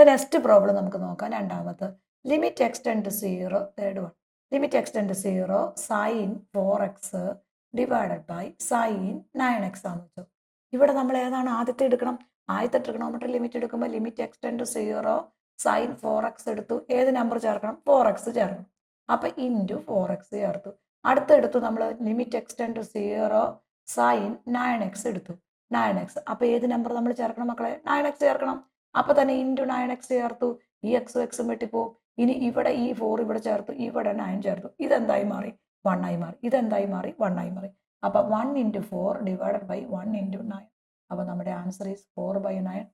അപ്പോൾ next problem നമുക്ക് നോക്കാം. രണ്ടാമത്തെ limit x tend 0, third one limit x tend 0 sine 4x divided by sine 9x ആണെന്ന് വെച്ചു. ഇവിടെ നമ്മൾ ഏതാണ് ആദ്യത്തെ എടുക്കണം? ആദ്യത്തെ ട്രിഗണോമെട്രി ലിമിറ്റ് എടുക്കുമ്പോൾ ലിമിറ്റ് എക്സ്റ്റെൻഡ് 0 സൈൻ 4x എടുത്തു. ഏത് നമ്പർ ചേർക്കണം? 4x ചേർക്കണം. അപ്പം ഇൻറ്റു 4x ചേർത്തു. അടുത്തെടുത്തു നമ്മൾ ലിമിറ്റ് എക്സ്റ്റെൻഡ് 0 സൈൻ 9x എടുത്തു. 9x അപ്പോൾ ഏത് നമ്പർ നമ്മൾ ചേർക്കണം മക്കളെ? 9x ചേർക്കണം. അപ്പോൾ തന്നെ ഇൻറ്റു 9x ചേർത്തു. ഈ എക്സും എക്സും വെട്ടിപ്പോവും. ഇനി ഇവിടെ ഈ 4 ഇവിടെ ചേർത്തു, ഇവിടെ 9 ചേർത്തു. ഇതെന്തായി മാറി? 1 ആയി മാറി. ഇതെന്തായി മാറി? 1 ആയി മാറി. അപ്പോൾ 1 × 4 ഡിവൈഡഡ് ബൈ 1 × 9. അപ്പോൾ നമ്മുടെ ആൻസർ ഈസ് 4/9.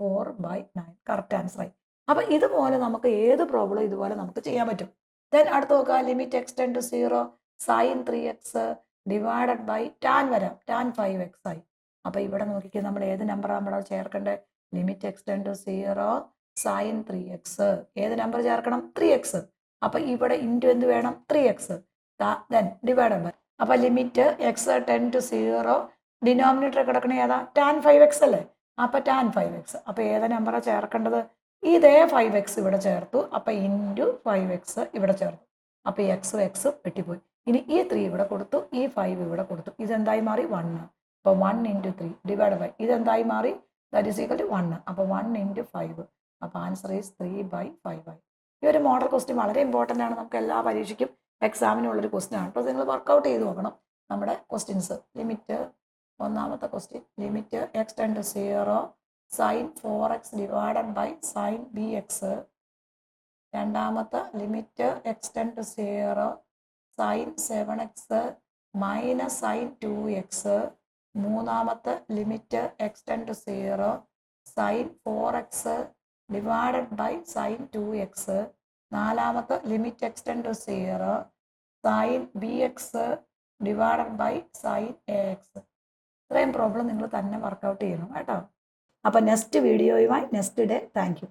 4/9 കറക്റ്റ് ആൻസർ ആയി. അപ്പോൾ ഇതുപോലെ നമുക്ക് ഏത് പ്രോബ്ലം ഇതുപോലെ നമുക്ക് ചെയ്യാൻ പറ്റും. ദെൻ അടുത്ത് നോക്കുക, limit x tend 0 sine 3x divided by tan വരാം, ടാൻ 5x ആയി. അപ്പോൾ ഇവിടെ നോക്കിക്കുക, നമ്മൾ ഏത് നമ്പറാണ് നമ്മൾ ചേർക്കേണ്ടത്? ലിമിറ്റ് എക്സ്റ്റെൻഡ് 0 സൈൻ 3x ഏത് നമ്പർ ചേർക്കണം? 3x. അപ്പോൾ ഇവിടെ ഇൻറ്റു എന്ത് വേണം? 3x. ദെൻ ഡിവൈഡഡ് ബൈ, അപ്പോൾ limit x tend to 0 denominator കിടക്കണ ഏതാ? ടാൻ 5x അല്ലേ? അപ്പോൾ ടാൻ 5x. അപ്പോൾ ഏത് നമ്പറാണ് ചേർക്കേണ്ടത്? ഇതേ 5x ഇവിടെ ചേർത്തു. അപ്പോൾ ഇൻറ്റു 5x ഇവിടെ ചേർത്തു. അപ്പോൾ എക്സും എക്സും വെട്ടിപ്പോയി. ഇനി ഈ 3 ഇവിടെ കൊടുത്തു, ഈ 5 ഇവിടെ കൊടുത്തു. ഇതെന്തായി മാറി? 1. അപ്പോൾ 1 × 3 ഡിവൈഡ് ബൈ ഇതെന്തായി മാറി? That is equal to 1. അപ്പോൾ 1 × 5. അപ്പോൾ ആൻസർ ഈസ് 3/5 ആയി. ഈ ഒരു മോഡൽ ക്വസ്റ്റ്യൻ വളരെ ഇമ്പോർട്ടൻ്റ് ആണ്. നമുക്ക് എല്ലാ പരീക്ഷയ്ക്കും എക്സാമിനുള്ളൊരു ക്വസ്റ്റ്യൻ ആണ്. അപ്പോൾ നിങ്ങൾ വർക്കൗട്ട് ചെയ്ത് നോക്കണം നമ്മുടെ ക്വസ്റ്റ്യൻസ്. ലിമിറ്റ് ഒന്നാമത്തെ question limit x tend 0 sine 4x divided by sine bx. രണ്ടാമത്തെ limit x tend 0 sine 7x minus sine 2x. മൂന്നാമത്തെ limit x tend 0 sine 4x divided by sine 2x. നാലാമത്തെ limit x tend 0 sine bx divided by sine ax. ഇത്രയും problem നിങ്ങൾ തന്നെ workout ചെയ്യണം കേട്ടോ. അപ്പോൾ next വീഡിയോയുമായി നെക്സ്റ്റ് ഡേ. Thank you.